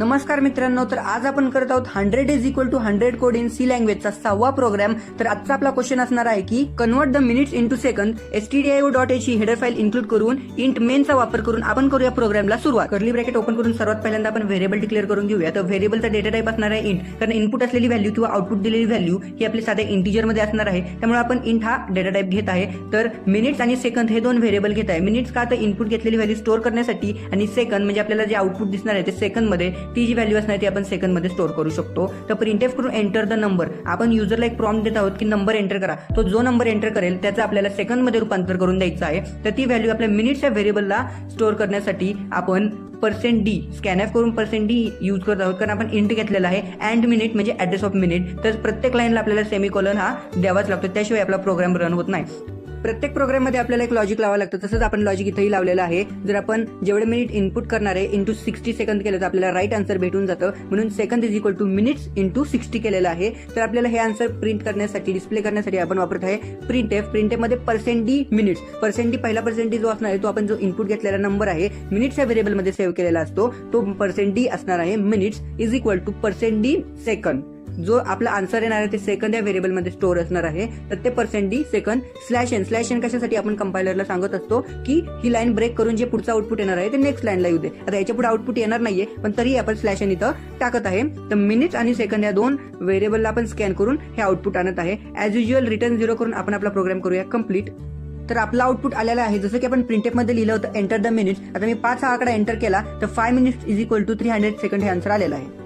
नमस्कार मित्रांनो, तर आज आपण करत आहोत 100 is equal to 100 code in C लँग्वेजचा 6वा प्रोग्राम। तर आजचा आपला क्वेश्चन असणार आहे की convert the minutes into second stdio.h ही हेडर फाईल इन्क्लूड करून इंट मेनचा वापर करून आपण करूया प्रोग्रामला सुरुवात। कर्ली ब्रॅकेट ओपन करून सर्वात पहिल्यांदा आपण व्हेरिएबल डिक्लेअर करून घेऊया। तर व्हेरिएबलचा डेटा टाइप असणार आहे इंट, कारण इनपुट असलेली व्हॅल्यू किंवा आउटपुट दिलेली व्हॅल्यू ही आपली साध्या इंटिजर मध्ये असणार आहे, त्यामुळे आपण इंट हा डेटा टाइप घेत आहे। तर मिनिट्स आणि सेकंद हे दोन व्हेरिएबल घेत आहे। मिनिट्स का तर इनपुट घेतलेली व्हॅल्यू स्टोअर करण्यासाठी, आणि सेकंद म्हणजे आपल्याला जे आउटपुट दिसणार आहे ते सेकंद मध्ये ती जी व्हॅल्यू असणार ती आपण सेकंद मध्ये स्टोअर करू शकतो। तर प्रिंटएफ करून एंटर द नंबर, आपण युजरला एक प्रॉम्प्ट देत आहोत की नंबर एंटर करा। तो जो नंबर एंटर करेल त्याचं आपल्याला सेकंद मध्ये रूपांतर करून द्यायचं आहे। तर ती व्हॅल्यू आपल्या मिनिट्सच्या व्हेरिएबलला स्टोअर करण्यासाठी आपण %d स्कॅनएफ करून %d यूज करत आहोत, कारण आपण इंट घेतलेला आहे अँड मिनिट म्हणजे ऍड्रेस ऑफ मिनिट। तर प्रत्येक लाईनला आपल्याला सेमीकोलन हा द्यावाच लागतो, त्याशिवाय आपला प्रोग्राम रन होत नाही। प्रत्येक प्रोग्राम मध्ये आपल्याला एक लॉजिक लावावं लागतं, तसंच आपण लॉजिक इथेही लावलेलं आहे। जर आपण जेवढे मिनिट इनपुट करणार आहे इंटू 60 सेकंद केलं तर आपल्याला राईट आन्सर भेटून जातं, म्हणून second is equal two minutes into 60 केलेलं आहे। तर आपल्याला हे आन्सर प्रिंट करण्यासाठी, डिस्प्ले करण्यासाठी आपण वापरत आहे प्रिंटएफ। प्रिंटएफ मध्ये %d मिनिट्स, %d पहिला %d जो असणार आहे तो आपण जो इनपुट घेतलेला नंबर आहे मिनिट्सच्या व्हेरिएबल मध्ये सेव्ह केलेला असतो, तो %d असणार आहे minutes is equal to %d second. जो आपला आन्सर येणार आहे ते सेकंद या व्हेरिएबल मध्ये स्टोअर असणार आहे। तर ते %d सेकंद /n कशासाठी आपण कंपायलरला सांगत असतो की ही लाईन ब्रेक करून जे पुढचं आउटपुट येणार आहे ते नेक्स्ट लाईनला येऊ दे। आता याच्या पुढे आउटपुट येणार नाहीये, पण तरी आपण /n इथं टाकत आहे। तर मिनिट्स आणि सेकंद या दोन व्हेरिएबलला आपण स्कॅन करून हे आउटपुट आणत आहे। ऍज युजुअल रिटर्न 0 करून आपण आपला प्रोग्राम करूया कम्प्लीट। तर आपला आउटपुट आलेला आहे, जसं की आपण प्रिंटएफ मध्ये लिहिलं होतं एंटर द मिनिट्स। आता मी 5 हा आकडा एंटर केला तर 5 minutes is equal to 300 second हे आन्सर आलेला आहे।